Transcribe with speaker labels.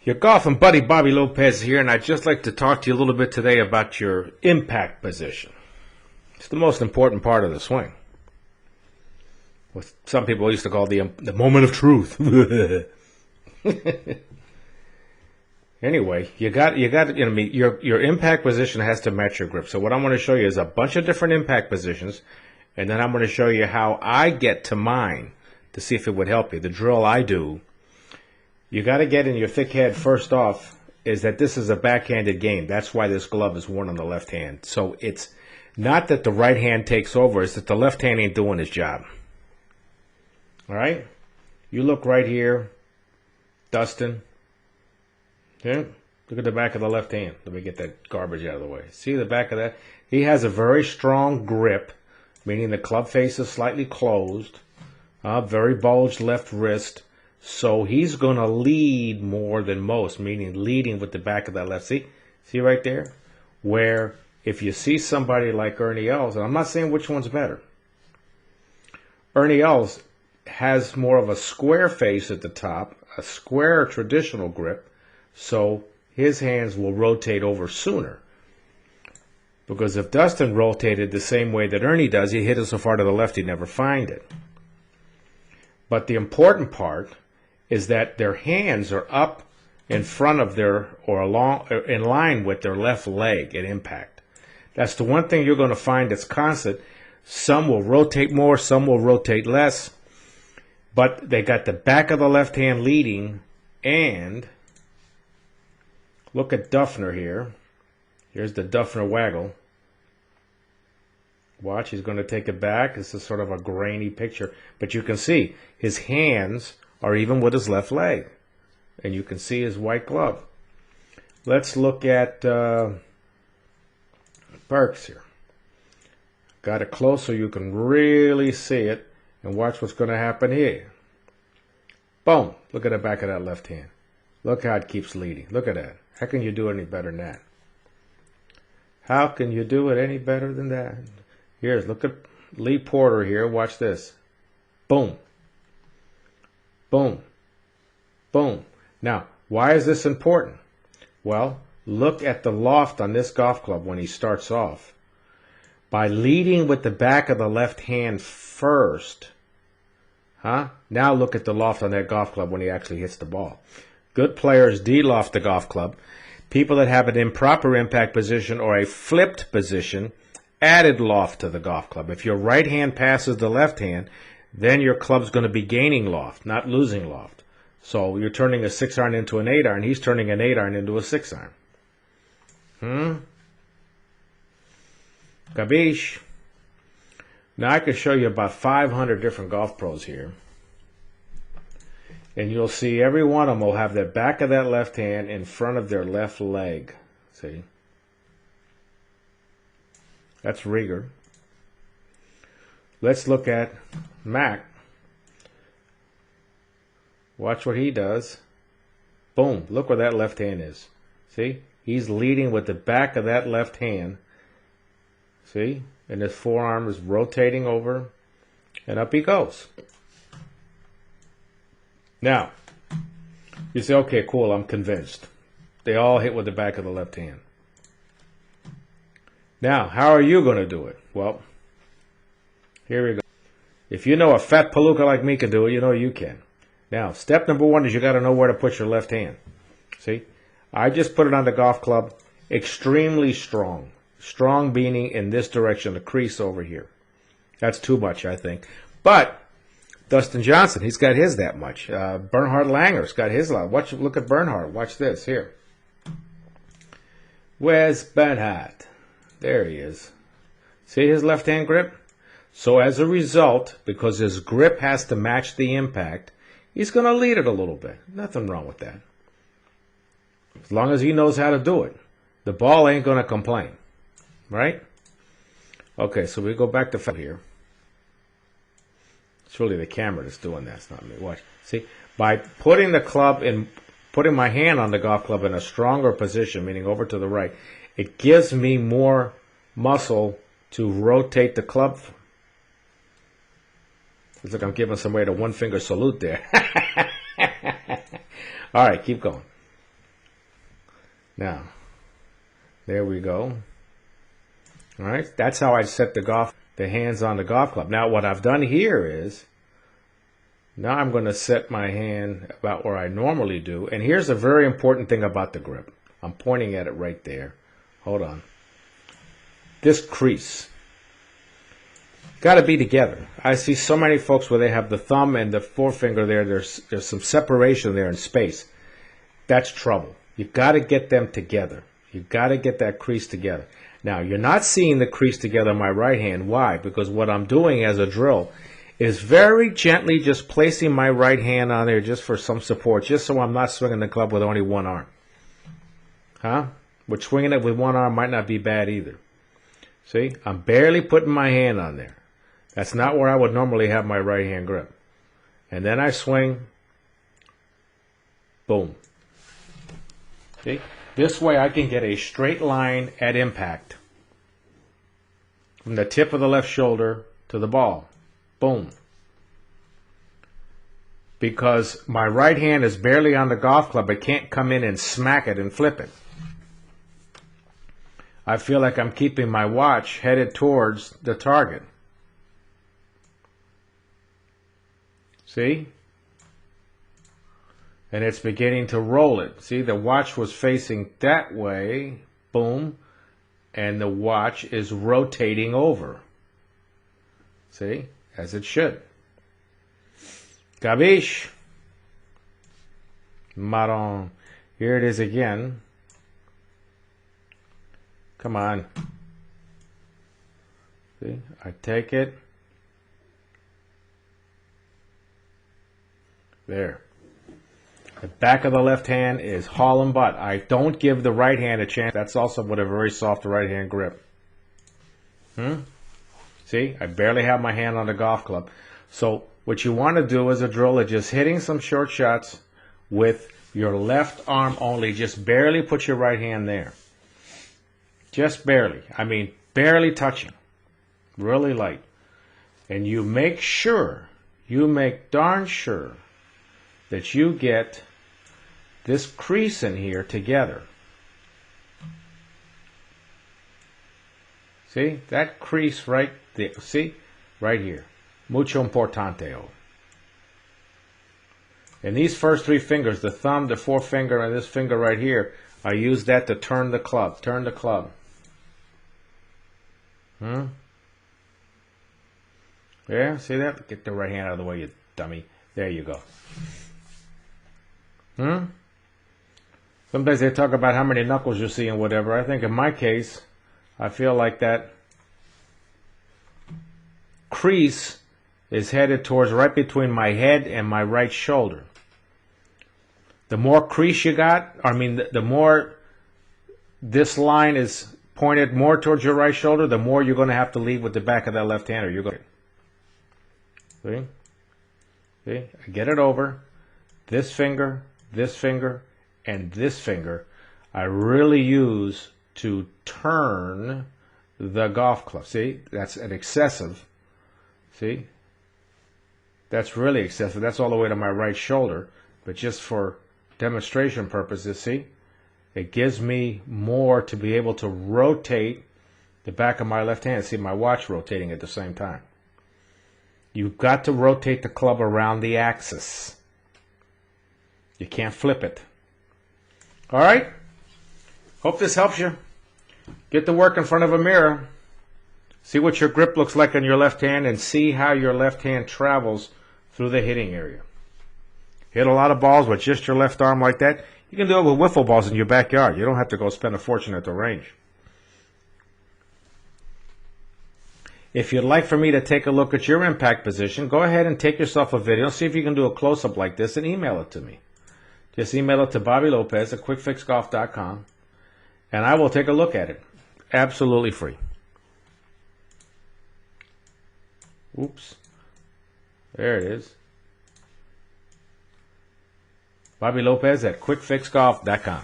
Speaker 1: Your golfing buddy Bobby Lopez here, and I'd just like to talk to you a little bit today about your impact position. It's the most important part of the swing. What some people used to call the moment of truth. Anyway, your impact position has to match your grip. So what I'm going to show you is a bunch of different impact positions, and then I'm going to show you how I get to mine to see if it would help you. The drill I do. You got to get in your thick head first off is that this is a backhanded game. That's why this glove is worn on the left hand. So it's not that the right hand takes over. It's that the left hand ain't doing his job. All right? You look right here. Dustin. Yeah? Look at the back of the left hand. Let me get that garbage out of the way. See the back of that? He has a very strong grip, meaning the club face is slightly closed. Very bulged left wrist. So he's going to lead more than most, meaning leading with the back of that left. See right there? Where if you see somebody like Ernie Els, and I'm not saying which one's better. Ernie Els has more of a square face at the top, a square traditional grip, so his hands will rotate over sooner. Because if Dustin rotated the same way that Ernie does, he hit it so far to the left he'd never find it. But the important part is that their hands are up in front of in line with their left leg at impact. That's the one thing you're going to find that's constant. Some will rotate more, some will rotate less, but they got the back of the left hand leading. And look at Duffner here. Here's the Duffner Waggle. Watch, he's going to take it back. This is sort of a grainy picture, but you can see his hands or even with his left leg. And you can see his white glove. Let's look at Burks here. Got it close so you can really see it. And watch what's going to happen here. Boom. Look at the back of that left hand. Look how it keeps leading. Look at that. How can you do it any better than that? How can you do it any better than that? Here's, look at Lee Porter here. Watch this. Boom. Boom. Boom. Now, why is this important? Well, look at the loft on this golf club when he starts off. By leading with the back of the left hand first, now look at the loft on that golf club when he actually hits the ball. Good players de-loft the golf club. People that have an improper impact position or a flipped position added loft to the golf club. If your right hand passes the left hand, then your club's going to be gaining loft, not losing loft. So you're turning a 6-iron into an 8-iron. He's turning an 8-iron into a 6-iron. Kabish. Now I can show you about 500 different golf pros here. And you'll see every one of them will have the back of that left hand in front of their left leg. See? That's Rieger. Let's look at Mac. Watch what he does. Boom. Look where that left hand is. See? He's leading with the back of that left hand. See? And his forearm is rotating over. And up he goes. Now, you say, okay, cool, I'm convinced. They all hit with the back of the left hand. Now, how are you going to do it? Well, here we go. If you know a fat palooka like me can do it, you know you can. Now, step number one is you got to know where to put your left hand. See? I just put it on the golf club extremely strong. Strong meaning in this direction, the crease over here. That's too much, I think. But Dustin Johnson, he's got his that much. Bernhard Langer's got his lot. Look at Bernhard. Watch this here. Where's Bernhard? There he is. See his left-hand grip? So as a result, because his grip has to match the impact, he's going to lead it a little bit. Nothing wrong with that. As long as he knows how to do it. The ball ain't going to complain. Right? Okay, so we go back to here. It's really the camera that's doing that. It's not me. Watch. See? By putting the club in, putting my hand on the golf club in a stronger position, meaning over to the right, it gives me more muscle to rotate the club. It's like I'm giving somebody a one-finger salute there. All right, keep going. Now, there we go. All right, that's how I set the hands on the golf club. Now, what I've done here is, now I'm going to set my hand about where I normally do. And here's a very important thing about the grip. I'm pointing at it right there. Hold on. This crease got to be together. I see so many folks where they have the thumb and the forefinger there. There's some separation there in space. That's trouble. You've got to get them together. You've got to get that crease together. Now, you're not seeing the crease together in my right hand. Why? Because what I'm doing as a drill is very gently just placing my right hand on there just for some support, just so I'm not swinging the club with only one arm. Huh? But swinging it with one arm might not be bad either. See? I'm barely putting my hand on there. That's not where I would normally have my right hand grip. And then I swing. Boom. See? This way I can get a straight line at impact from the tip of the left shoulder to the ball. Boom. Because my right hand is barely on the golf club, I can't come in and smack it and flip it. I feel like I'm keeping my watch headed towards the target. See? And it's beginning to roll it. See, the watch was facing that way. Boom. And the watch is rotating over. See? As it should. Capiche? Marron. Here it is again. Come on. See? I take it. There. The back of the left hand is hauling butt. I don't give the right hand a chance. That's also with a very soft right hand grip. See, I barely have my hand on the golf club. So what you want to do as a drill is just hitting some short shots with your left arm only. Just barely put your right hand there. Just barely. I mean, barely touching. Really light. And you make sure, you make darn sure that you get this crease in here together. See? That crease right there. See? Right here. Mucho importante. And these first three fingers, the thumb, the forefinger, and this finger right here, I use that to turn the club. Turn the club. Yeah, see that? Get the right hand out of the way, you dummy. There you go. Sometimes they talk about how many knuckles you see and whatever. I think in my case, I feel like that crease is headed towards right between my head and my right shoulder. The more crease you got, I mean, the more this line is pointed more towards your right shoulder, the more you're going to have to leave with the back of that left hand, or you're going to... See? I get it over. This finger, and this finger, I really use to turn the golf club. See? That's an excessive. See? That's really excessive. That's all the way to my right shoulder. But just for demonstration purposes, see? It gives me more to be able to rotate the back of my left hand. See my watch rotating at the same time. You've got to rotate the club around the axis. You can't flip it. All right? Hope this helps you. Get to work in front of a mirror. See what your grip looks like on your left hand and see how your left hand travels through the hitting area. Hit a lot of balls with just your left arm like that. You can do it with wiffle balls in your backyard. You don't have to go spend a fortune at the range. If you'd like for me to take a look at your impact position, go ahead and take yourself a video. See if you can do a close-up like this and email it to me. Just email it to Bobby Lopez at quickfixgolf.com, and I will take a look at it. Absolutely free. Oops. There it is. Bobby Lopez at quickfixgolf.com.